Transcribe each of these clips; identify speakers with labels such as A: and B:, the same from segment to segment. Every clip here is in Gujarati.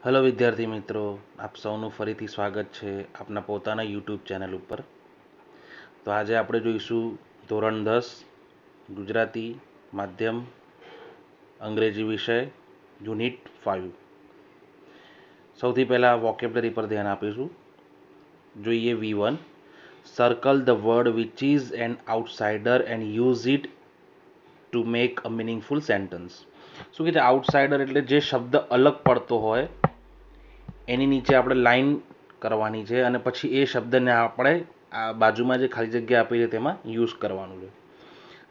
A: હેલો વિદ્યાર્થી મિત્રો, આપ સૌનું ફરીથી સ્વાગત છે આપના પોતાના યુટ્યુબ ચેનલ ઉપર. તો આજે આપણે જોઈશું ધોરણ 10 ગુજરાતી માધ્યમ અંગ્રેજી વિષય યુનિટ 5. સૌથી પહેલાં વોકેબ્લરી પર ધ્યાન આપીશું. જોઈએ V1. Circle the word which is an outsider and use it to make a meaningful sentence. શું કહે છે? આઉટસાઇડર એટલે જે શબ્દ અલગ પડતો હોય એની નીચે આપણે લાઈન કરવાની છે અને પછી એ શબ્દને આપણે આ બાજુમાં જે ખાલી જગ્યા આપી છે તેમાં યુઝ કરવાનું છે.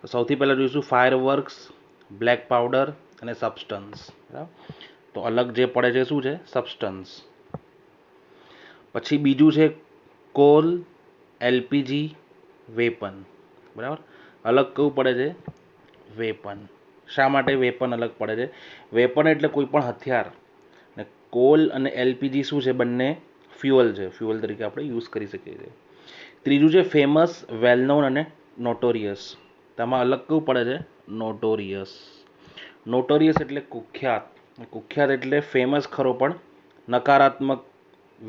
A: તો સૌથી પહેલાં જોઈશું ફાયરવર્ક્સ, બ્લેક પાવડર અને સબસ્ટન્સ. બરાબર, તો અલગ જે પડે છે શું છે? સબસ્ટન્સ. પછી બીજું છે કોલ, એલપીજી, વેપન. બરાબર, અલગ કયું પડે છે? વેપન. શા માટે વેપન અલગ પડે છે? વેપન એટલે કોઈ પણ હથિયાર, ને કોલ અને એલપીજી શું છે? બંને ફ્યુઅલ છે, ફ્યુઅલ તરીકે આપણે યુઝ કરી શકીએ છીએ. ત્રીજું છે ફેમસ, વેલ નોન અને નોટોરિયસ. તેમાં અલગ કયું પડે છે? નોટોરિયસ. નોટોરિયસ એટલે કુખ્યાત. કુખ્યાત એટલે ફેમસ ખરો પણ નકારાત્મક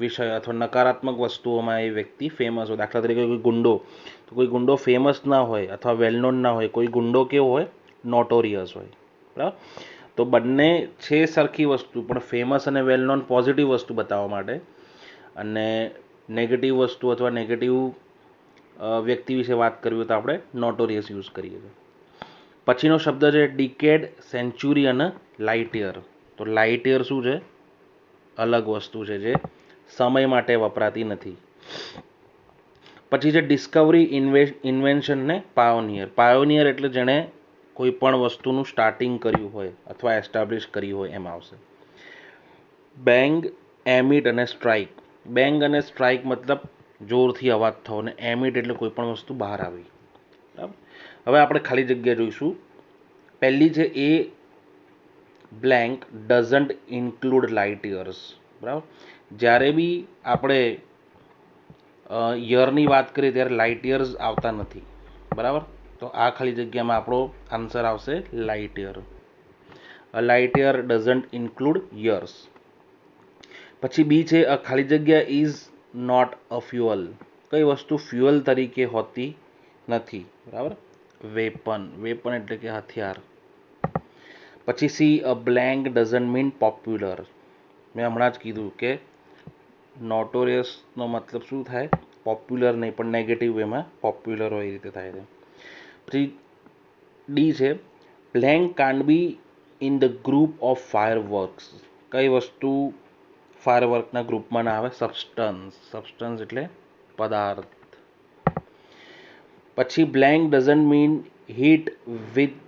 A: વિષય અથવા નકારાત્મક વસ્તુઓમાં એ વ્યક્તિ ફેમસ હોય. દાખલા તરીકે કોઈ ગુંડો, તો કોઈ ગુંડો ફેમસ ના હોય અથવા વેલ નોન ના હોય. કોઈ ગુંડો કેવો હોય? નોટોરિયસ હોય. બરાબર, તો બંને છે સરખી વસ્તુ, પણ ફેમસ અને વેલ નોન પોઝિટિવ વસ્તુ બતાવવા માટે અને નેગેટિવ વસ્તુ અથવા નેગેટિવ વ્યક્તિ વિશે વાત કરવી હોય તો આપણે નોટોરિયસ યુઝ કરીએ છીએ. પછીનો શબ્દ છે ડિકેડ, સેન્ચુરી અને લાઇટ યર. તો લાઇટ યર શું છે? અલગ વસ્તુ છે જે સમય માટે વપરાતી નથી. પછી છે ડિસ્કવરી, ઇન્વેન્શન ને પાયોનિયર. પાયોનિયર એટલે જેણે કોઈ પણ વસ્તુનું સ્ટાર્ટિંગ કર્યું હોય અથવા એસ્ટાબ્લિશ કર્યું હોય એમ આવશે. બેંગ, એમિટ અને સ્ટ્રાઇક. બેંગ અને સ્ટ્રાઇક મતલબ જોરથી અવાજ થવો, અને એમિટ એટલે કોઈ પણ વસ્તુ બહાર આવી. બરાબર, હવે આપણે ખાલી જગ્યા જોઈશું. પહેલી છે એ blank doesn't include light years. બરાબર, જ્યારે બી આપણે યરની વાત કરીએ ત્યારે લાઇટ યર્સ આવતા નથી. બરાબર, તો આ ખાલી જગ્યામાં આપણો આન્સર આવશે light year. A light year doesn't include years. પછી બી છે અ ખાલી જગ્યા ઇઝ નોટ અ ફ્યુઅલ. કઈ વસ્તુ ફ્યુઅલ તરીકે હોતી નથી? બરાબર, વેપન. વેપન એટલે કે હથિયાર. પછી C a blank doesn't mean popular. મેં હમણાં જ કીધું કે નોટોરિયસનો મતલબ શું થાય? પોપ્યુલર નહીં, પણ નેગેટિવ વેમાં પોપ્યુલર હોય એ રીતે થાય છે. પછી ડી છે blank can't B in the group of fireworks. કઈ વસ્તુ ફાયરવર્કના ગ્રુપમાં ના આવે? સબસ્ટન્સ. સબસ્ટન્સ એટલે પદાર્થ. પછી blank doesn't mean heat with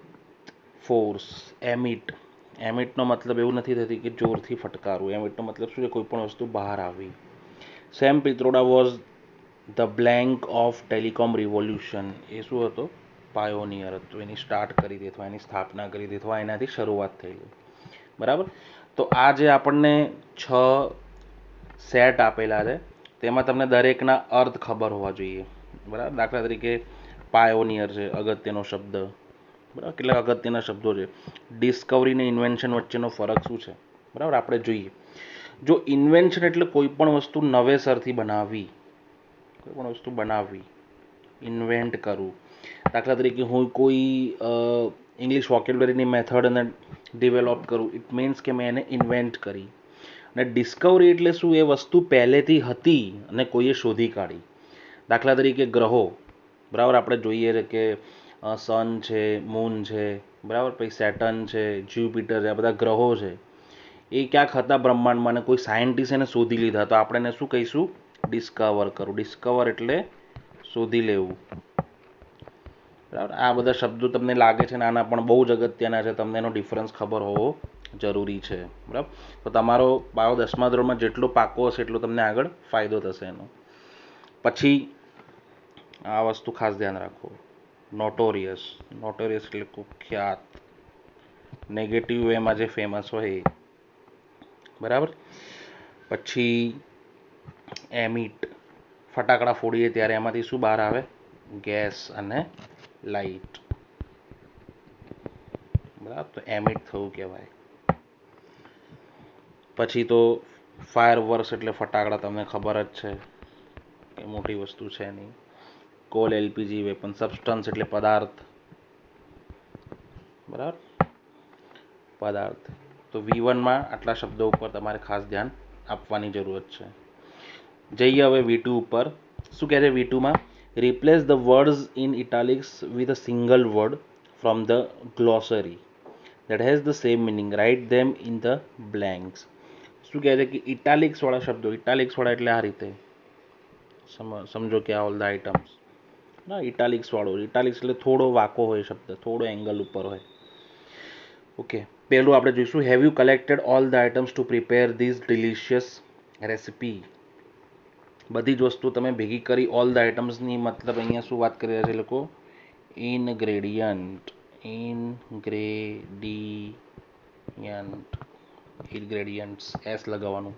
A: force. Emit. એમિટનો મતલબ એવું નથી થતી કે જોરથી ફટકારવું. એમિટનો મતલબ શું છે? કોઈ પણ વસ્તુ બહાર આવી. Sam Pitroda was the blank of telecom revolution. એ શું હતો? પાયોનિયર હતો. એની સ્ટાર્ટ કરી હતી અથવા એની સ્થાપના કરી હતી અથવા એનાથી શરૂઆત થયેલી. બરાબર, તો આ જે આપણને 6 સેટ આપેલા છે તેમાં તમને દરેકના અર્થ ખબર હોવા જોઈએ. બરાબર, દાખલા તરીકે પાયોનિયર છે અગત્યનો શબ્દ. બરાબર, કેટલાક અગત્યના શબ્દો છે. ડિસ્કવરી અને ઇન્વેન્શન વચ્ચેનો ફરક શું છે? બરાબર, આપણે જોઈએ. જો ઇન્વેન્શન એટલે કોઈ પણ વસ્તુ નવેસરથી બનાવવી. કોઈ પણ વસ્તુ બનાવવી, ઇન્વેન્ટ કરવું. દાખલા તરીકે હું કોઈ ઇંગ્લિશ વોકેબ્લરીની મેથડને ડિવેલોપ કરું, ઇટ મીન્સ કે મેં એને ઇન્વેન્ટ કરી. અને ડિસ્કવરી એટલે શું? એ વસ્તુ પહેલેથી હતી અને કોઈએ શોધી કાઢી. દાખલા તરીકે ગ્રહો. બરાબર, આપણે જોઈએ છે કે સન છે, મૂન છે, બરાબર, પછી સેટર્ન છે, જ્યુપિટર છે, આ બધા ગ્રહો છે. એ ક્યાંક હતા બ્રહ્માંડમાં અને કોઈ સાયન્ટિસ્ટ એને શોધી લીધા, તો આપણે એને શું કહીશું? ડિસ્કવર કરવું. ડિસ્કવર એટલે શોધી લેવું. બરાબર, આ બધા શબ્દો તમને લાગે છે નાના, પણ બહુ જ અગત્યના છે. તમને એનો ડિફરન્સ ખબર હોવો જરૂરી છે. બરાબર, તો તમારો બાયો 10મા ધોરણમાં જેટલો પાકો હશે એટલો તમને આગળ ફાયદો થશે એનો. પછી આ વસ્તુ ખાસ ધ્યાન રાખો. નોટોરિયસ. નોટોરિયસ એટલે કુખ્યાત, નેગેટિવ વેમાં જે ફેમસ હોય એ. બરાબર, પછી એમિટ. ફટાકડા ફોડીએ ત્યારે એમાંથી શું બહાર આવે? ગેસ અને લાઇટ. બરાબર, તો એમિટ થવું કહેવાય. પછી તો ફાયર વર્ક્સ એટલે ફટાકડા, તમને ખબર જ છે કે મોટી વસ્તુ છે નહીં. કોલ, એલપીજી, વેપન, સબસ્ટન્સ એટલે પદાર્થ, બરાબર, પદાર્થ. તો V1માં આટલા શબ્દો ઉપર તમારે ખાસ ધ્યાન આપવાની જરૂરત છે. જઈએ હવે V2 ઉપર. શું કહે છે V2માં? Replace the words in italics with a single word from the glossary that has the same meaning. Write them in the blanks. શું કહે છે કે ઇટાલિક્સ વાળા શબ્દો, ઇટાલિક્સ વાળા એટલે આ રીતે સમજો કે આ ઓલ ધ આઇટમ્સ ના, ઇટાલિક્સ વાળો, ઇટાલિક્સ એટલે થોડો વાંકો હોય શબ્દ, થોડો એંગલ ઉપર હોય. ઓકે, પહેલું આપણે જોઈશું, have you collected all the items to prepare this delicious recipe. બધી જ વસ્તુ તમે ભેગી કરી. ઓલ ધ આઇટમ્સની મતલબ અહીંયા શું વાત કરી રહ્યા છે એ લોકો? ઇનગ્રેડિયન્ટ, ઇન્ગ્રેડિયન્ટ્સ, એસ લગાવવાનું,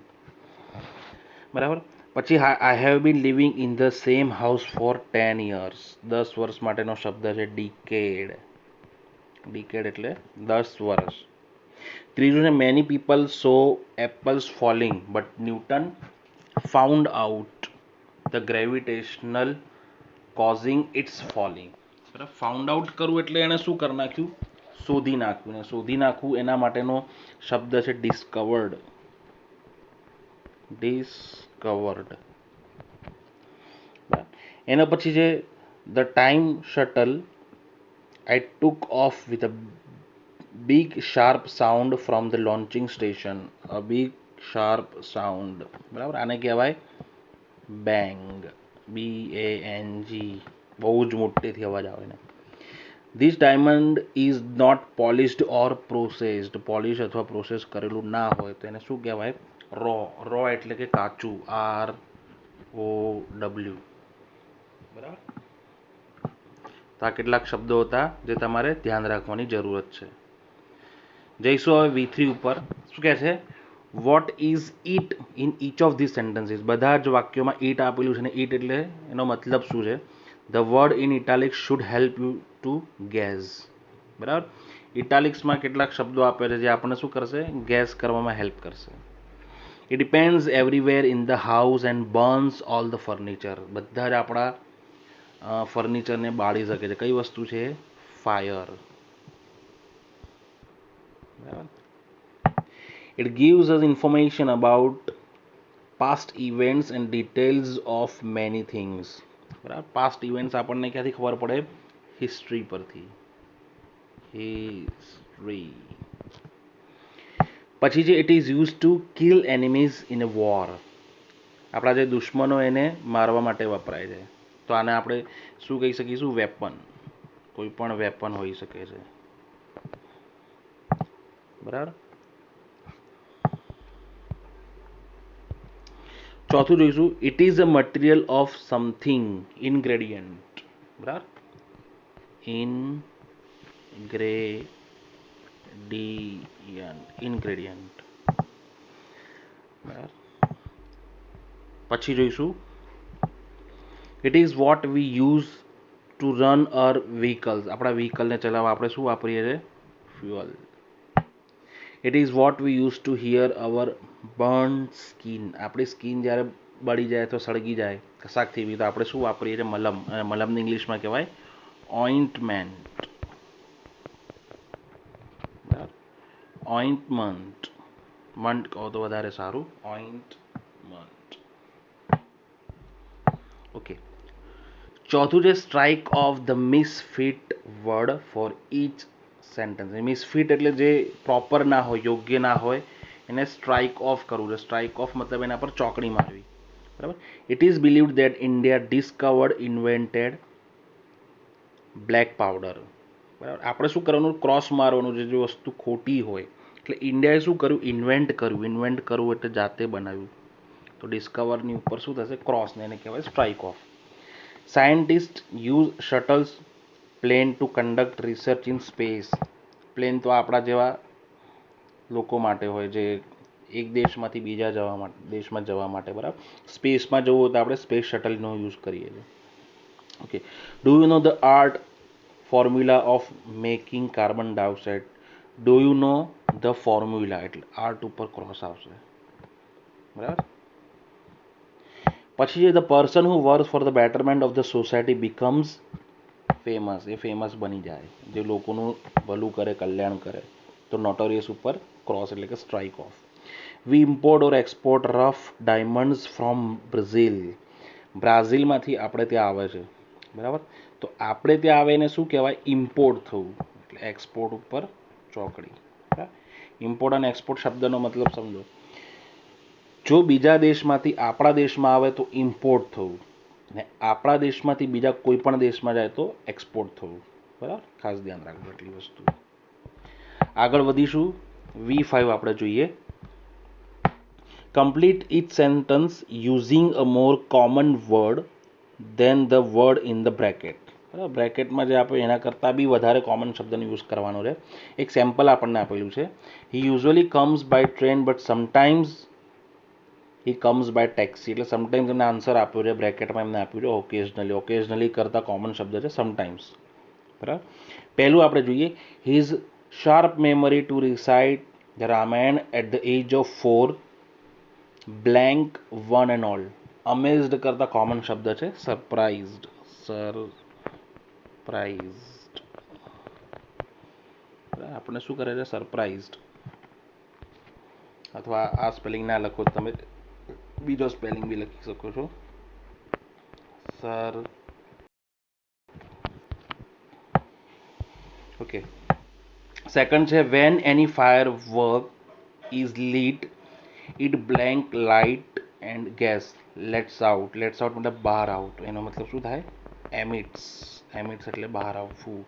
A: બરાબર. પછી I have been living in the same house for 10 years. 10 વર્ષ માટેનો શબ્દ છે ડિકેડ. ડિકેડ એટલે 10 વર્ષ. ત્રીજું છે many people saw apples falling but Newton found out the gravitational causing its falling. બરાબર, ફાઉન્ડ આઉટ કરવું એટલે એણે શું કરી નાખ્યું? શોધી નાખ્યું. ને શોધી નાખવું એના માટેનો શબ્દ છે ડિસ્કવર્ડ. ડિસ્કવર્ડ. એના પછી છે the time shuttle I took of with a big sharp sound from the launching station. A big sharp sound, બરાબર. આને કહેવાય બેંગ. BANG. બહુ જ મોટેથી અવાજ આવે ને. This diamond is not polished or processed. Polish અથવા પ્રોસેસ કરેલું ના હોય તો એને શું કહેવાય? રો. રો એટલે કે કાચું. ROW. બરાબર. તો આ કેટલાક શબ્દો હતા જે તમારે ધ્યાન રાખવાની જરૂરત છે. જઈશું હવે V3 ઉપર. શું કહે છે? What is it in each of this sentences. બધા જ વાક્યોમાં ઇટ આપેલું છે ને ઇટ એટલે એનો મતલબ શું છે? The word in italics should help you to guess. બરાબર. ઇટાલિક્સમાં કેટલાક શબ્દો આપે છે જે આપણને શું કરશે? ગેસ કરવામાં હેલ્પ કરશે. It depends everywhere in the house and burns all the furniture. બધા જ આપણા ફર્નિચરને બાળી શકે છે. કઈ વસ્તુ છે? Fire. It gives us information about past events and details of many things. બરાબર. પાસ્ટ ઇવેન્ટ્સ આપણને ક્યાંથી ખબર પડે? હિસ્ટ્રી પરથી. હિસ્ટ્રી. પછી જે it is use to kill enemies in a war. આપણા જે દુશ્મનો એને મારવા માટે વપરાય છે. તો આને આપણે શું કહી શકીશું? વેપન. કોઈ પણ વેપન હોઈ શકે છે. બરાબર. ચોથું જોઈશું, it is a material of something. Ingredient. બરાબર. ઇન્ગ્રેડિયન્ટ. બરાબર. પછી જોઈશું, it is what we use to run our vehicles. આપણા વ્હીકલને ચલાવવા આપણે શું વાપરીએ છીએ? Fuel. It is what we use to heal our burn skin. આપણી સ્કિન જ્યારે બળી જાય તો સળગી જાય કશાકથી બી તો આપણે શું વાપરીએ છીએ? મલમ. અને મલમને ઇંગ્લિશમાં કહેવાય ઓઇન્ટમેન્ટ. ઓઇન્ટમન્ટ. મંટ કહો તો વધારે સારું. ઓઇન્ટમન્ટ. ઓકે. ચોથું છે strike off the misfit word for each sentence. Misfit એટલે જે પ્રોપર ના હોય, યોગ્ય ના હોય, એને સ્ટ્રાઇક ઓફ કરવું છે. સ્ટ્રાઇક ઓફ મતલબ એના પર ચોકડી મારવી. બરાબર. It is believed that India discovered invented black powder. બરાબર. આપણે શું કરવાનું? ક્રોસ મારવાનું છે. જે વસ્તુ ખોટી હોય એટલે ઇન્ડિયાએ શું કર્યું? ઇન્વેન્ટ કર્યું. ઇન્વેન્ટ કરવું એટલે જાતે બનાવ્યું. તો ડિસ્કવરની ઉપર શું થશે? ક્રોસ. ને એને કહેવાય strike off. Scientist use shuttles plane to conduct research in space. Plane તો આપણા જેવા લોકો માટે હોય જે એક દેશમાંથી બીજા દેશમાં જવા માટે. બરાબર. સ્પેસમાં જવું હોય તો આપણે સ્પેસ શટલનો યુઝ કરીએ છીએ. Okay. Do you know the art formula of making carbon dioxide. Do you know the formula એટલે આર્ટ ઉપર ક્રોસ આવશે. બરાબર. પછી the person who work for the betterment of the society becomes famous. A famous બની જાય, જે લોકોનું ભલું કરે, કલ્યાણ કરે. તો નોટોરિયસ ઉપર ક્રોસ એટલે કે strike off. We import or export rough diamonds from Brazil. બ્રાઝિલમાંથી આપણે ત્યાં આવે છે, બરાબર. તો આપણે ત્યાં આવે એને શું કહેવાય? ઇમ્પોર્ટ થવું. એટલે એક્સપોર્ટ ઉપર ચોકડી. ઇમ્પોર્ટ અને એક્સપોર્ટ શબ્દનો મતલબ સમજો. જો બીજા દેશમાંથી આપણા દેશમાં આવે તો ઇમ્પોર્ટ થવું, ને આપણા દેશમાંથી બીજા કોઈ પણ દેશમાં જાય તો એક્સપોર્ટ થવું. બરાબર, ખાસ ધ્યાન રાખજો એટલી વસ્તુ. આગળ વધીશું. V5 આપણે જોઈએ. Complete each sentence using a more common word than the word in the bracket. બરાબર, બ્રેકેટમાં જે આપણે એના કરતાં બી વધારે કોમન શબ્દનો યુઝ કરવાનો રહે. એક સેમ્પલ આપણને આપેલું છે. He usually comes by train but sometimes he comes by taxi. એટલે સમટાઈમ્સ એમને આન્સર આપ્યો છે, બ્રેકેટમાં એમને આપ્યું છે ઓકેઝનલી. ઓકેઝનલી કરતાં કોમન શબ્દ છે સમટાઈમ્સ. બરાબર. પહેલું આપણે જોઈએ. His sharp memory to recite the Ramayana at the age of 4 blank one and all. Amazed કરતાં કોમન શબ્દ છે સરપ્રાઇઝડ. સરપ્રાઇઝડ. આપણે શું કરે છે? સરપ્રાઇઝડ. અથવા આ સ્પેલિંગ ના લખો, તમે બીજો સ્પેલિંગ બી લખી શકો છો. ઓકે. સેકન્ડ છે when any firework is lit it blank light and gas lets out. Lets out મતલબ બહાર આઉટ. એનો મતલબ શું થાય? એમિટ્સ. એમિટ્સ એટલે બહાર આવવું.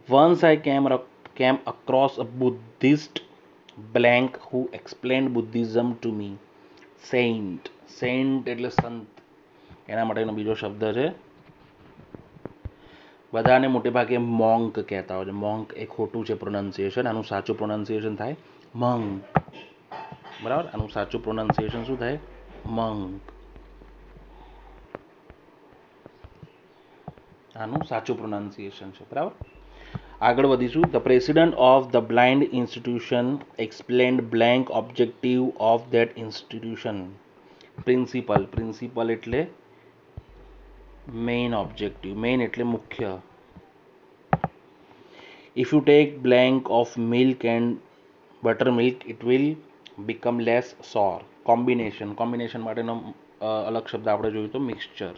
A: Once I came across a Buddhist blank who explained Buddhism to me. Saint. Saint એટલે સંત. એના માટેનો બીજો શબ્દ છે. બધાને મોટે ભાગે મોંક કહેતા હોય છે. મોંક એ ખોટું છે પ્રોનાઉન્સિએશન. આનું સાચું પ્રોનાઉન્સિએશન થાય મંક. બરાબર, આનું સાચું પ્રોનાઉન્સિએશન શું થાય? મંક. આનું સાચું પ્રોનાઉન્સિએશન છે. બરાબર. આગળ વધીશું. The president of the blind institution explained blank objective of that institution. Principal. Principal એટલે મેઇન ઓબ્જેક્ટિવ. મેઇન એટલે મુખ્ય. If you take blank of milk and buttermilk it will become less sour. Combination. Combination માટેનો અલગ શબ્દ આપણે જોયું તો મિક્સચર.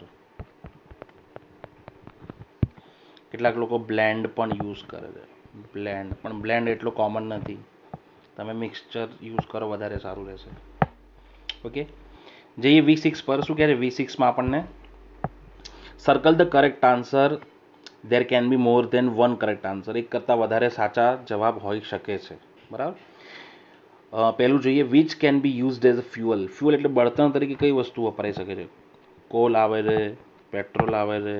A: કેટલાક લોકો બ્લેન્ડ પણ યુઝ કરે છે. બ્લેન્ડ પણ બ્લેન્ડ એટલો કોમન નથી. તમે મિક્સચર યુઝ કરો વધારે સારું રહેશે. ઓકે. જઈએ V6 પર. શું કહે છે V6માં આપણને? Circle the correct answer. There can be more than one correct answer. એક કરતાં વધારે સાચા જવાબ હોઈ શકે છે. બરાબર. પહેલું જોઈએ. Which can be used as a fuel. Fuel એટલે બળતણ તરીકે કઈ વસ્તુ વપરાઈ શકે છે? કોલ આવે છે, પેટ્રોલ આવે છે,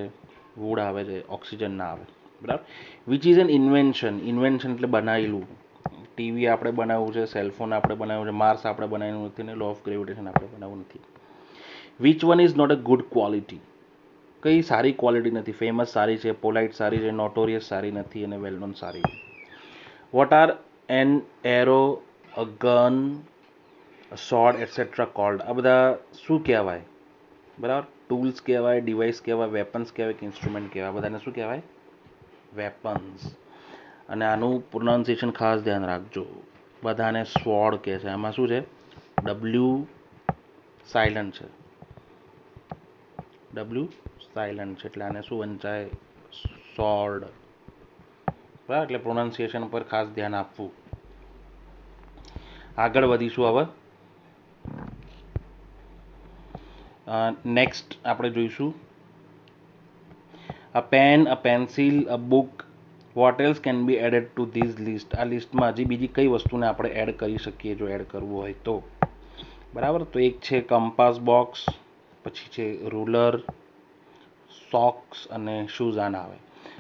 A: વુડ આવે છે, ઓક્સિજન ના આવે. બરાબર. Which is an invention. Invention એટલે બનાવેલું. ટીવી આપણે બનાવ્યું છે, સેલફોન આપણે બનાવ્યું છે, માર્સ આપણે બનાવ્યું નથી, ને લો ઓફ ગ્રેવિટેશન આપણે બનાવ્યું નથી. Which one is not a good quality. કઈ સારી ક્વોલિટી નથી? ફેમસ સારી છે, પોલાઇટ સારી છે, નોટોરિયસ સારી નથી, અને વેલ નોન સારી છે. What are an arrow, a gun, sword etcetera called. આ બધા શું કહેવાય? બરાબર. ટૂલ્સ કહેવાય, ડિવાઇસ કહેવાય, વેપન્સ કહેવાય કે ઇન્સ્ટ્રુમેન્ટ કહેવાય? બધાને શું કહેવાય? વેપન્સ. અને આનું પ્રોનાઉન્સિએશન ખાસ ધ્યાન રાખજો. બધાને સ્વોર્ડ કહે છે. આમાં શું છે? ડબલ્યુ સાયલન્ટ છે. ડબલ્યુ સાયલન્ટ છે એટલે આને શું વંચાય? સોર્ડ. બરાબર. એટલે પ્રોનાઉન્સિએશન પર ખાસ ધ્યાન આપવું. આગળ વધીશું હવે. નેક્સ્ટ આપણે જોઈશું. A pen, a pencil, a book. What else can be added to this list. આ લિસ્ટમાં હજી બીજી કઈ વસ્તુને આપણે એડ કરી શકીએ જો એડ કરવું હોય તો? બરાબર. તો એક છે કમ્પાસ બોક્સ, પછી છે રૂલર, સોક્સ અને શૂઝ આના આવે.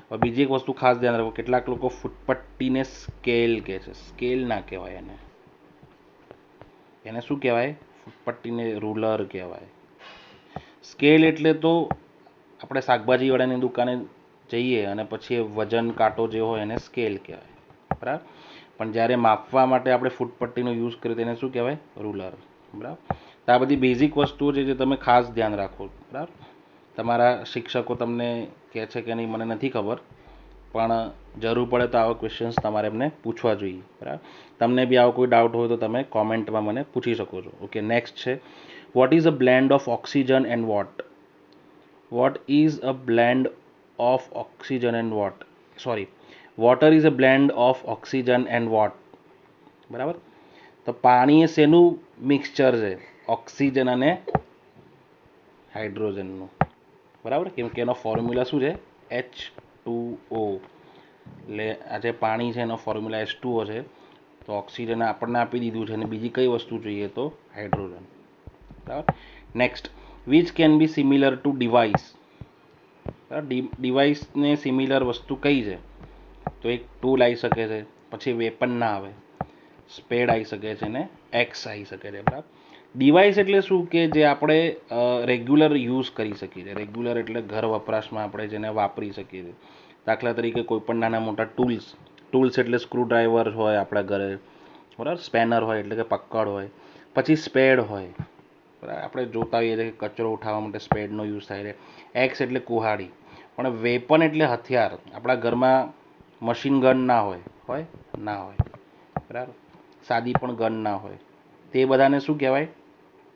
A: હવે બીજી એક વસ્તુ ખાસ ધ્યાન રાખો. કેટલાક લોકો ફૂટપટ્ટીને સ્કેલ કહે છે. સ્કેલ ના કહેવાય એને. એને શું કહેવાય? ફૂટપટ્ટીને રૂલર કહેવાય. સ્કેલ એટલે તો આપણે શાકભાજીવાળાની દુકાને જઈએ અને પછી વજન કાંટો જે હોય એને સ્કેલ કહેવાય. બરાબર. પણ જ્યારે માપવા માટે આપણે ફૂટપટ્ટીનો યુઝ કરીએ તેને શું કહેવાય? રૂલર. બરાબર. તો આ બધી બેઝિક વસ્તુઓ છે જે તમે ખાસ ધ્યાન રાખો. બરાબર. તમારા શિક્ષકો તમને કહે છે કે નહીં મને નથી ખબર, પણ જરૂર પડે તો આવા ક્વેશ્ચન્સ તમારે એમને પૂછવા જોઈએ. બરાબર. તમને બી આવો કોઈ ડાઉટ હોય તો તમે કોમેન્ટમાં મને પૂછી શકો છો. ઓકે, નેક્સ્ટ છે what is a blend of oxygen and what? What is a blend of oxygen and what? Sorry, water is a blend of oxygen and what? બરાબર. તો પાણી એ શેનું મિક્સચર છે? ઓક્સિજન અને હાઇડ્રોજનનું. બરાબર. કેમ કે એનો ફોર્મ્યુલા શું છે? H2O. એટલે આ જે પાણી છે એનો ફોર્મ્યુલા H2O છે. તો ઓક્સિજન આપણને આપી દીધું છે અને બીજી કઈ વસ્તુ જોઈએ તો હાઇડ્રોજન. બરાબર. Next, which can be similar to device? ડિવાઇસને સિમિલર વસ્તુ કઈ છે? તો એક ટૂલ આવી શકે છે, પછી વેપન ના આવે, સ્પેડ આવી શકે છે ને એક્સ આવી શકે છે. બરાબર. ડિવાઇસ એટલે શું કે જે આપણે રેગ્યુલર યુઝ કરી શકીએ છીએ. રેગ્યુલર એટલે ઘર વપરાશમાં આપણે જેને વાપરી શકીએ છીએ. દાખલા તરીકે કોઈ પણ નાના મોટા ટૂલ્સ એટલે સ્ક્રૂડ્રાઈવર હોય આપણા ઘરે, બરાબર, સ્પેનર હોય એટલે કે પક્કડ હોય, પછી સ્પેડ હોય. બરાબર. આપણે જોતા હોઈએ છીએ કે કચરો ઉઠાવવા માટે સ્પેડનો યુઝ થાય છે. એક્સ એટલે કુહાડી. પણ વેપન એટલે હથિયાર. આપણા ઘરમાં મશીન ગન ના હોય ના હોય. બરાબર. સાદી પણ ગન ના હોય. તે બધાને શું કહેવાય?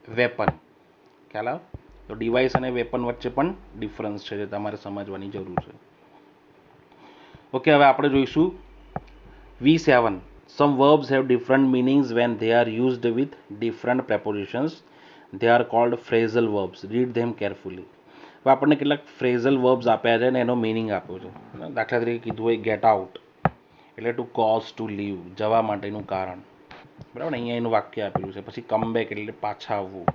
A: વેપન. ખ્યાલ આવે? તો ડિવાઇસ અને વેપન વચ્ચે પણ ડિફરન્સ છે જે તમારે સમજવાની જરૂર છે. ઓકે, હવે આપણે જોઈશું V7. Some verbs have different meanings when they are used with different prepositions. They are called phrasal verbs. Read them carefully. હવે આપણને કેટલાક ફ્રેઝલ વર્બ્સ આપ્યા છે અને એનો મિનિંગ આપ્યો છે. દાખલા તરીકે કીધું હોય ગેટ આઉટ એટલે ટુ કોઝ ટુ લીવ, જવા માટેનું કારણ. બરાબર. અહીંયા એનું વાક્ય આપેલું છે. પછી કમબેક એટલે પાછા આવવું.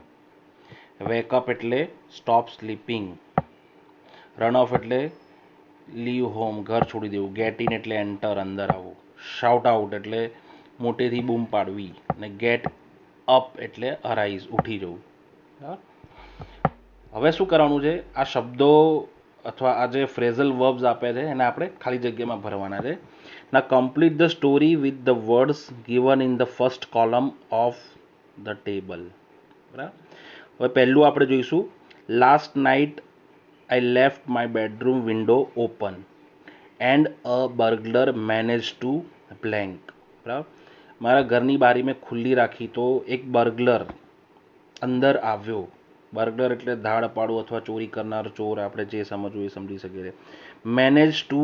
A: વેકઅપ એટલે સ્ટોપ સ્લીપિંગ. રન ઓફ એટલે લીવ હોમ, ઘર છોડી દેવું. ગેટ ઇન એટલે એન્ટર, અંદર આવવું. શાઉટ આઉટ એટલે મોટેથી બૂમ પાડવી. અને ગેટ અપ એટલે અરાઇઝ, ઉઠી જવું. બરાબર. હવે શું કરવાનું છે? આ શબ્દો અથવા આ જે ફ્રેઝલ વર્બ્સ આપ્યા છે એને આપણે ખાલી જગ્યામાં ભરવાના છે. ના complete the story with the words given in the first column of the table. બરાબર. હવે પહેલું આપણે જોઈશું last night I left my bedroom window open and a burglar manage to blank. બરાબર. મારા ઘરની બારી મેં ખુલ્લી રાખી તો એક બર્ગલર અંદર આવ્યો. બર્ગલર એટલે ધાડ પાડવું અથવા ચોરી કરનાર, ચોર, આપણે જે સમજવું એ સમજી શકીએ છીએ. Manage to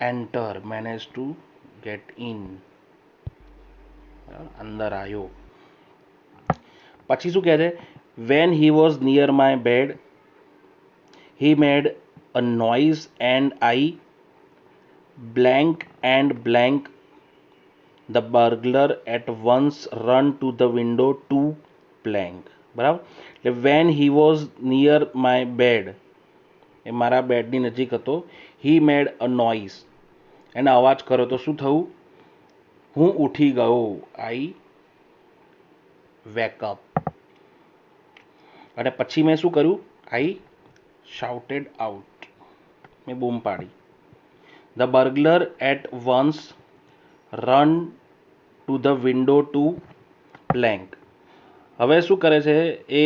A: enter, manage to get in, અંદર આવ્યો. પછી શું કહે છે? When he was near my bed he made a noise and I blank and blank the burglar at once run to the window to blank. બરાબર. એટલે when he was near my bed, એ મારા બેડની નજીક હતો. હી મેડ અ નોઇઝ, એને અવાજ કર્યો તો શું થયું? હું ઉઠી ગયો. આઈ વેકઅપ. અને પછી મેં શું કર્યું? આઈ શાઉટેડ આઉટ, મેં બૂમ પાડી. The burglar at once run to the window to blank. હવે શું કરે છે? એ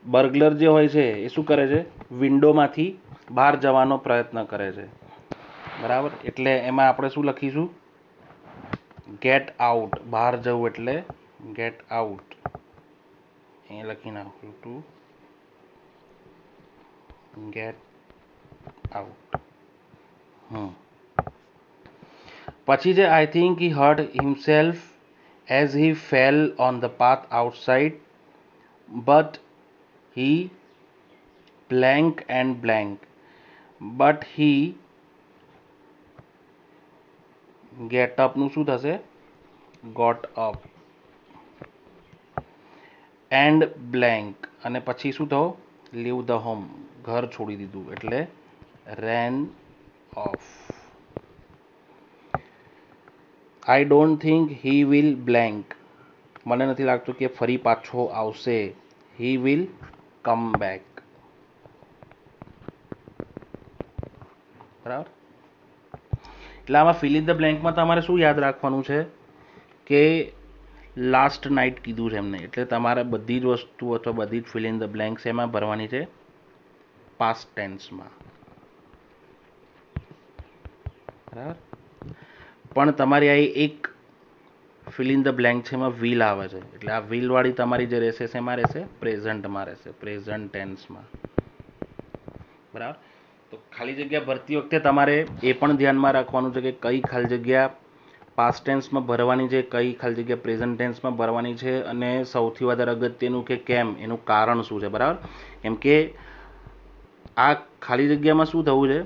A: બર્ગલર જે હોય છે એ શું કરે છે? વિન્ડોમાંથી બહાર જવાનો પ્રયત્ન કરે છે. બરાબર. એટલે એમાં આપણે શું લખીશું? Get out. બહાર જવું એટલે ગેટ આઉટ. અહીંયા લખી નાખું ટુ ગેટ આઉટ. પછી છે I think he hurt himself as he fell on the path outside but he blank and blank but he get અપનું શું થશે? Got up and blank. અને પછી શું થયું? લીવ ધ હોમ, ઘર છોડી દીધું એટલે ran off. I don't think he will blank, મને નથી લાગતું કે ફરી પાછો આવશે. He will come back. બરાબર. એટલે આમાં ફિલ ઇન ધ બ્લેન્કમાં તમારે શું યાદ રાખવાનું છે કે લાસ્ટ નાઇટ કીધું છે એમને, એટલે તમારે બધી જ વસ્તુ અથવા બધી જ ફિલ ઇન ધ બ્લેન્ક્સ એમાં ભરવાની છે પાસ્ટ ટેન્સમાં, બરાબર. પણ તમારી આ એક ફિલ ઇન ધ બ્લેન્ક છે એમાં વિલ આવે છે, એટલે આ વિલ વાળી તમારી જે રહેશે એમાં રહેશે પ્રેઝન્ટમાં રહેશે, પ્રેઝન્ટ ટેન્સમાં, બરાબર. તો ખાલી જગ્યા ભરતી વખતે તમારે એ પણ ધ્યાનમાં રાખવાનું છે કે કઈ ખાલી જગ્યા પાસ્ટ ટેન્સમાં ભરવાની છે, કઈ ખાલી જગ્યા પ્રેઝન્ટ ટેન્સમાં ભરવાની છે, અને સૌથી વધારે અગત્યનું કે કેમ, એનું કારણ શું છે, બરાબર. એમ કે આ ખાલી જગ્યામાં શું થવું છે,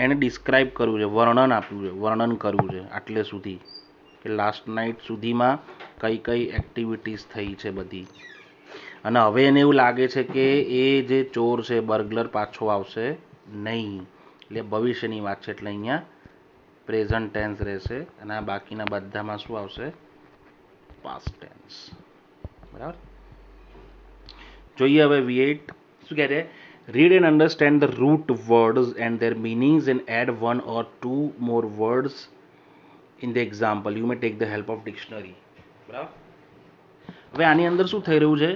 A: એને ડિસ્ક્રાઇબ કરવું છે, વર્ણન આપ્યું છે, વર્ણન કરવું છે આટલે સુધી કે લાસ્ટ નાઇટ સુધીમાં કઈ કઈ એક્ટિવિટીઝ થઈ છે બધી. અને હવે એને એવું લાગે છે કે એ જે ચોર છે બર્ગલર પાછો આવશે નહીં, એટલે ભવિષ્યની વાત છે, એટલે અહીંયા પ્રેઝન્ટ ટેન્સ રહેશે અને આ બાકીના બધામાં શું આવશે પાસ્ટ ટેન્સ, બરાબર. જોઈએ હવે V8 શું કહે છે, read and understand the root words and their meanings and add 1 or 2 more words in the example. You may take the help of dictionary. બરાબર. હવે આની અંદર શું થઈ રહ્યું છે,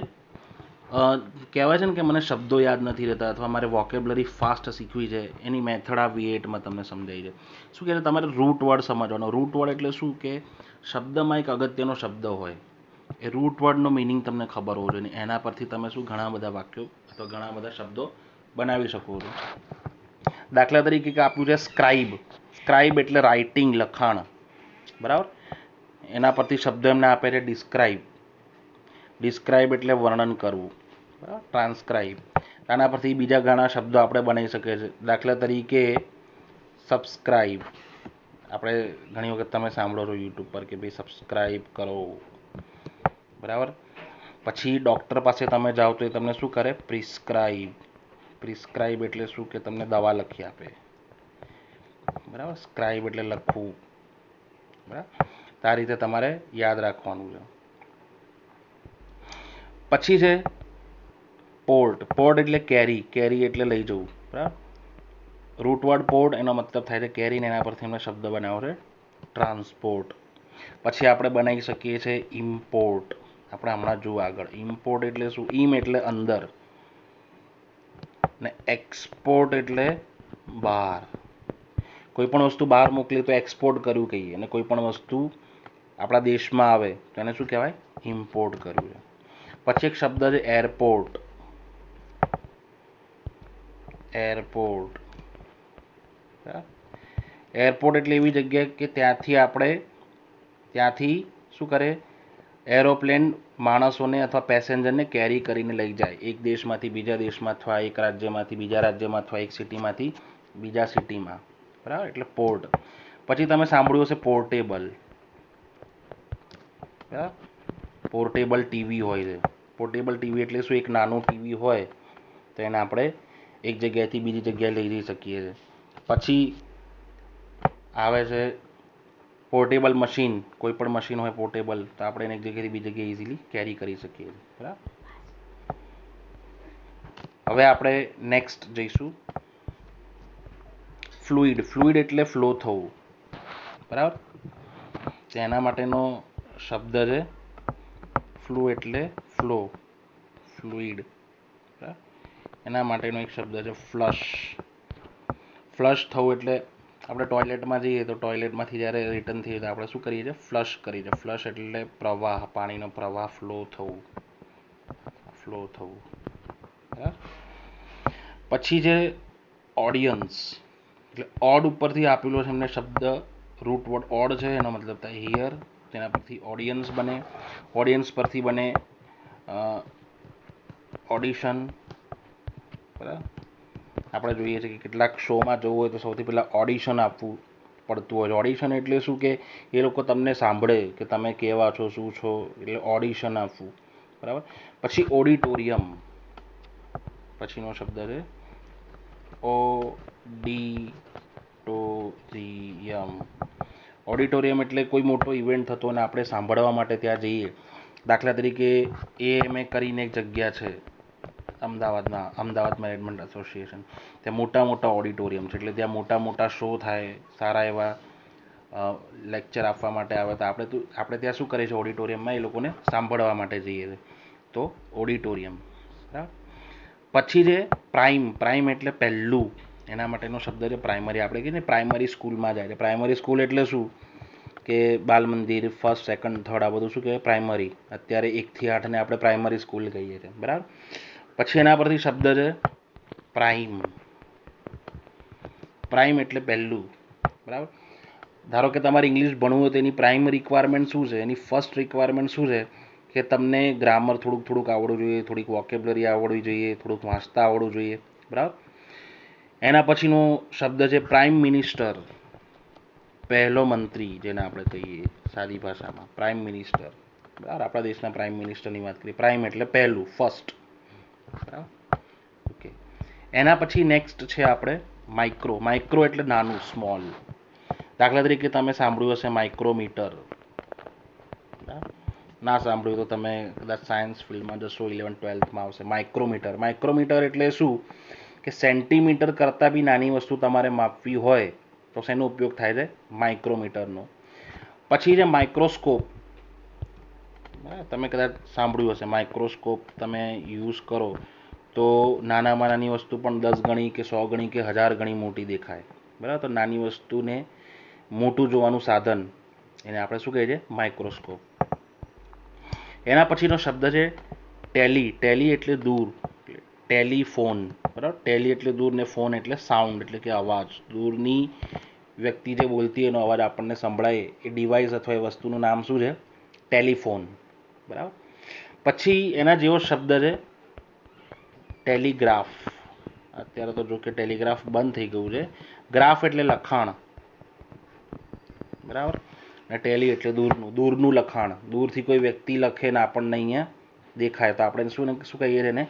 A: કહેવાય છે ને કે મને શબ્દો યાદ નથી રહેતા અથવા મારે વોકેબ્લરી ફાસ્ટ શીખવી છે, એની મેથડ આ V8માં તમને સમજાઈ છે. શું કહે છે, તમારે રૂટ વર્ડ સમજવાનો. રૂટ વર્ડ એટલે શું કે શબ્દમાં એક અગત્યનો શબ્દ હોય, એ રૂટ વર્ડનો મિનિંગ તમને ખબર હોવો જોઈએ, એના પરથી તમે શું ઘણા બધા વાક્યો અથવા ઘણા બધા શબ્દો બનાવી શકો છો. દાખલા તરીકે આપ્યું છે સ્ક્રાઇબ. સ્ક્રાઇબ એટલે રાઇટિંગ, લખાણ, બરાબર. એના પરથી શબ્દ એમને આપે છે ડિસ્ક્રાઇબ. ડિસ્ક્રાઇબ એટલે વર્ણન કરવું, બરાબર. ટ્રાન્સક્રાઇબ, આના પરથી બીજા ઘણા શબ્દો આપણે બનાવી શકીએ છીએ. દાખલા તરીકે સબસ્ક્રાઇબ, આપણે ઘણી વખત તમે સાંભળો છો યુટ્યુબ પર કે ભાઈ સબસ્ક્રાઇબ કરો, બરાબર. પછી ડૉક્ટર પાસે તમે જાઓ તો એ તમને શું કરે, પ્રિસ્ક્રાઇબ. પ્રિસ્ક્રાઇબ એટલે શું કે તમને દવા લખી આપે, બરાબર. સ્ક્રાઇબ એટલે લખવું, બરાબર. આ રીતે તમારે યાદ રાખવાનું છે. પછી છે પોર્ટ. પોર્ટ એટલે કેરી. કેરી એટલે લઈ જવું, બરાબર. રૂટવર્ડ પોર્ટ એનો મતલબ થાય છે કેરી, એના પરથી એમને શબ્દ બનાવ્યો છે ટ્રાન્સપોર્ટ. પછી આપણે બનાવી શકીએ છીએ ઇમ્પોર્ટ. આપણે હમણાં જોવું આગળ. ઇમ્પોર્ટ એટલે શું, ઇમ એટલે અંદર ને એક્સપોર્ટ એટલે બહાર. કોઈ પણ વસ્તુ બહાર મોકલી તો એક્સપોર્ટ કર્યું કહીએ, અને કોઈ પણ વસ્તુ આપણા દેશમાં આવે તો એને શું કહેવાય, ઇમ્પોર્ટ કર્યું છે. પછી એક શબ્દ છે એરપોર્ટ. એરપોર્ટ, એરપોર્ટ એટલે એવી જગ્યા કે ત્યાંથી શું કરે, એરોપ્લેન માણસોને અથવા પેસેન્જરને કેરી કરીને લઈ જાય એક દેશમાંથી બીજા દેશમાં, અથવા એક રાજ્યમાંથી બીજા રાજ્યમાં, અથવા એક સિટીમાંથી બીજા સિટીમાં, બરાબર. એટલે પોર્ટ. પછી તમે સાંભળ્યું હશે પોર્ટેબલ, બરાબર. પોર્ટેબલ ટીવી હોય છે. પોર્ટેબલ ટીવી એટલે શું, એક નાનું ટીવી હોય તો એને આપણે એક જગ્યાએથી બીજી જગ્યાએ લઈ જઈ શકીએ છીએ. પછી આવે છે પોર્ટેબલ મશીન. કોઈ પણ મશીન હોય પોર્ટેબલ તો આપણે એને એક જગ્યાએથી બીજી જગ્યાએ ઇઝીલી કેરી કરી શકીએ છીએ, બરાબર. હવે આપણે નેક્સ્ટ જઈશું ફ્લુઇડ. ફ્લુઇડ એટલે ફ્લો થવું, બરાબર. તેના માટેનો શબ્દ છે ફ્લુ એટલે ફ્લો, ફ્લુઇડ, બરાબર. એના માટેનો એક શબ્દ છે ફ્લશ. ફ્લશ થવું એટલે આપણે ટોયલેટમાં જઈએ તો ટોયલેટમાંથી જ્યારે રિટર્ન થઈએ તો આપણે શું કરીએ છીએ, ફ્લશ કરીએ છીએ. ફ્લશ એટલે પ્રવાહ, પાણીનો પ્રવાહ, ફ્લો થવું, ફ્લો થવું, બરાબર. પછી છે ઓડિયન્સ. એટલે ઓડ ઉપરથી આપેલો છે એમને શબ્દ, રૂટ વર્ડ ઓડ છે, એનો મતલબ થાય હિયર. તેના પરથી ઓડિયન્સ બને. ઓડિયન્સ પરથી બને ઓડિશન, બરાબર. આપણે જોઈએ છીએ કે કેટલાક શોમાં જવું હોય તો સૌથી પહેલાં ઓડિશન આપવું પડતું હોય છે. ઓડિશન એટલે શું કે એ લોકો તમને સાંભળે કે તમે કેવા છો, શું છો, એટલે ઓડિશન આપવું, બરાબર. પછી ઓડિટોરિયમ. પછીનો શબ્દ છે ઓડિટોરિયમ. ઓડિટોરિયમ એટલે કોઈ મોટો ઇવેન્ટ થતો અને આપણે સાંભળવા માટે ત્યાં જઈએ. દાખલા તરીકે AMA કરીને એક જગ્યા છે અમદાવાદમાં, અમદાવાદ મેનેજમેન્ટ એસોસિએશન. ત્યાં મોટા મોટા ઓડિટોરિયમ છે, એટલે ત્યાં મોટા મોટા શો થાય, સારા એવા લેક્ચર આપવા માટે આવે તો આપણે ત્યાં શું કરીએ છીએ ઓડિટોરિયમમાં એ લોકોને સાંભળવા માટે જઈએ છીએ, તો ઓડિટોરિયમ. બરાબર. પછી છે પ્રાઇમ એટલે પહેલું, એના માટેનો શબ્દ છે પ્રાઇમરી. આપણે કહીએ ને પ્રાઇમરી સ્કૂલમાં જાય છે. પ્રાઇમરી સ્કૂલ એટલે શું કે બાલ મંદિર, ફર્સ્ટ, સેકન્ડ, થર્ડ, આ બધું શું કહેવાય પ્રાઇમરી. અત્યારે 1 થી 8 ને આપણે પ્રાઇમરી સ્કૂલ કહીએ છીએ. બરાબર. પછી એના પરથી શબ્દ છે પ્રાઇમ. પ્રાઇમ એટલે પહેલું. બરાબર. ધારો કે તમારે ઇંગ્લિશ ભણવું હોય તો એની પ્રાઇમ રિક્વાયરમેન્ટ શું છે, એની ફર્સ્ટ રિક્વાયરમેન્ટ શું છે કે તમને ગ્રામર થોડુંક આવડવું જોઈએ, થોડીક વોકેબ્લરી આવડવી જોઈએ, થોડુંક વાંચતા આવડવું જોઈએ. બરાબર. એના પછીનો શબ્દ છે પ્રાઇમ મિનિસ્ટર, પહેલો મંત્રી, જેને આપણે કહીએ સાદી ભાષામાં પ્રાઇમ મિનિસ્ટર. બરાબર. આપણા દેશના પ્રાઇમ મિનિસ્ટરની વાત કરીએ. પ્રાઇમ એટલે પહેલું, ફર્સ્ટ. બરાબર. ઓકે. એના પછી નેક્સ્ટ છે આપણે માઇક્રો. માઇક્રો એટલે નાનું, સ્મોલ. દાખલા તરીકે તમે સાંભળ્યું હશે માઇક્રોમીટર. ના સાંભળ્યું તો તમે કદાચ સાયન્સ ફિલ્ડમાં જશો, 11th-12thમાં આવશે માઇક્રોમીટર. માઇક્રોમીટર એટલે શું કે સેન્ટીમીટર કરતાં બી નાની વસ્તુ તમારે માપવી હોય તો શેનો ઉપયોગ થાય છે, માઇક્રોમીટરનો. પછી છે માઇક્રોસ્કોપ. તમે કદાચ સાંભળ્યું હશે માઇક્રોસ્કોપ તમે યુઝ કરો તો નાનામાં નાની વસ્તુ પણ 10 ગણી કે 100 ગણી કે 1000 ગણી મોટી દેખાય. બરાબર. તો નાની વસ્તુને મોટું જોવાનું સાધન એને આપણે શું કહીએ છીએ, માઇક્રોસ્કોપ. એના પછીનો શબ્દ છે ટેલી. ટેલી એટલે દૂર, ટેલિફોન. બરાબર. ટેલી એટલે દૂર ને ફોન એટલે સાઉન્ડ, એટલે કે અવાજ. દૂરની વ્યક્તિ જે બોલતી એનો અવાજ આપણને સંભળાય એ ડિવાઇસ અથવા એ વસ્તુનું નામ શું છે, ટેલિફોન. બરાબર. પછી એના જેવો શબ્દ છે ટેલિગ્રાફ. અત્યારે તો જો કે ટેલિગ્રાફ બંધ થઈ ગયું છે. ગ્રાફ એટલે લખાણ. બરાબર. અને ટેલી એટલે દૂરનું લખાણ. દૂરથી કોઈ વ્યક્તિ લખે ને આપણને અહીંયા દેખાય તો આપણે શું કહીએ છીએ એને,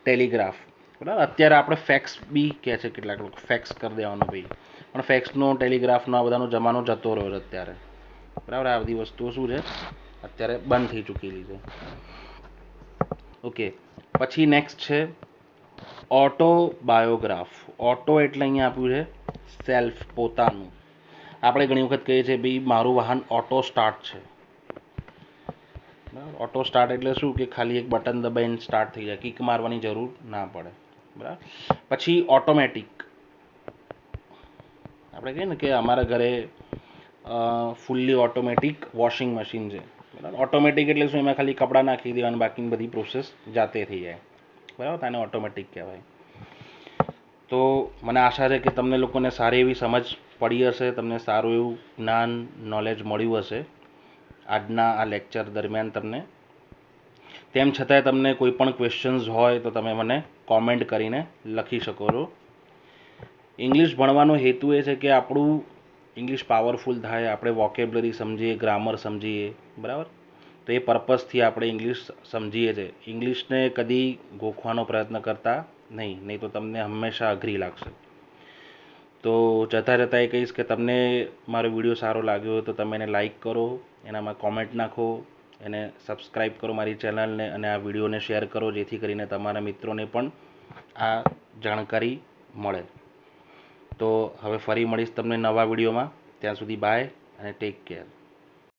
A: ટેલિગ્રાફ. બરાબર. અત્યારે આપણે ફેક્સ બી કહે છે કેટલાક લોકો, ફેક્સ કરી દેવાનું ભાઈ. પણ ફેક્સનો, ટેલિગ્રાફનો આ બધાનો જમાનો જતો રહ્યો છે અત્યારે. બરાબર. આ બધી વસ્તુઓ શું છે અત્યારે બંધ થઈ ચૂકેલી છે. ઓકે. પછી નેક્સ્ટ છે ઓટોબાયોગ્રાફ. ઓટો એટલે અહીંયા આપ્યું છે સેલ્ફ, પોતાનું. આપણે ઘણી વખત કહીએ છીએ ભાઈ મારું વાહન ઓટો સ્ટાર્ટ છે. બરાબર. ઓટો સ્ટાર્ટ એટલે શું કે ખાલી એક બટન દબાઈને સ્ટાર્ટ થઈ જાય, કિક મારવાની જરૂર ના પડે. બરાબર. પછી ઓટોમેટિક. આપણે કહીએ ને કે અમારા ઘરે ફૂલ્લી ઓટોમેટિક વોશિંગ મશીન છે. બરાબર. ઓટોમેટિક એટલે શું, એમાં ખાલી કપડાં નાખી દેવાનું, બાકીની બધી પ્રોસેસ જાતે થઈ જાય. બરાબર. આને ઓટોમેટિક કહેવાય. તો મને આશા છે કે તમને લોકોને સારી એવી સમજ પડી હશે, તમને સારું એવું જ્ઞાન, નોલેજ મળ્યું હશે આજના આ લેક્ચર દરમિયાન તમને. તેમ છતાંય તમને કોઈ પણ ક્વેશ્ચન્સ હોય તો તમે મને કોમેન્ટ કરીને લખી શકો છો. ઇંગ્લિશ ભણવાનો હેતુ એ છે કે આપણું ઇંગ્લિશ પાવરફુલ થાય, આપણે વોકેબ્લરી સમજીએ, ગ્રામર સમજીએ. બરાબર. તો એ પર્પઝથી આપણે ઇંગ્લિશ સમજીએ છીએ. ઇંગ્લિશને કદી ગોખવાનો પ્રયત્ન કરતા નહીં તો તમને હંમેશા અઘરી લાગશે. તો જતાં એ કહીશ કે તમને મારો વિડીયો સારો લાગ્યો હોય તો તમે એને લાઈક કરો, એનામાં કોમેન્ટ નાખો, એને સબસ્ક્રાઈબ કરો મારી ચેનલને, અને આ વિડીયોને શેર કરો જેથી કરીને તમારા મિત્રોને પણ આ જાણકારી મળે. તો હવે ફરી મળીશ તમને નવા વિડીયોમાં. ત્યાં સુધી બાય અને ટેક કેર.